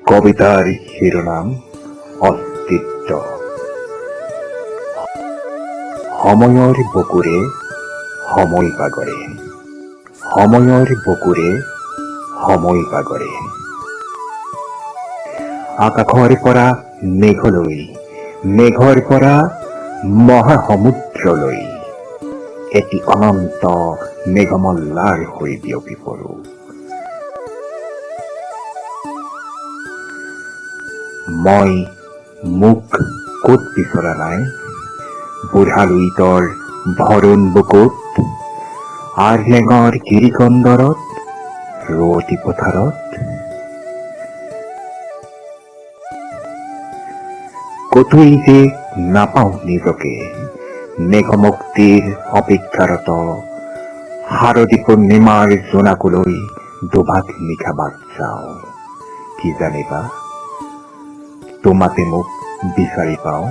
কবিতাৰ শিৰোনাম অস্তিত্ব। সময়ৰ বুকুৰে সময় বাগৰে, সময়ৰ বুকুৰে সময় বাগৰে। আকাশৰ পৰা মেঘলৈ, মেঘৰ পৰা মহাসমুদ্ৰলৈ, এটি অনন্ত মেঘমল্লাৰ হৈ বিয়পি পৰোঁ। মই মোক ক'ত বিচৰা নাই, বুঢ়া লুইতৰ ভৰণ বুকুত, আৰলেঙৰ গিৰিকন্দৰত, ৰুৱতী পথাৰত। কতোই যে নাপাওঁ নিজকে, মেঘমুক্তিৰ অপেক্ষাৰত, শাৰদী পূৰ্ণিমাৰ জোনাকলৈ দুভাগ নিশা বাট যাওঁ। কি জানিবা, তোমাতে মোক বিচাৰি পাওঁ।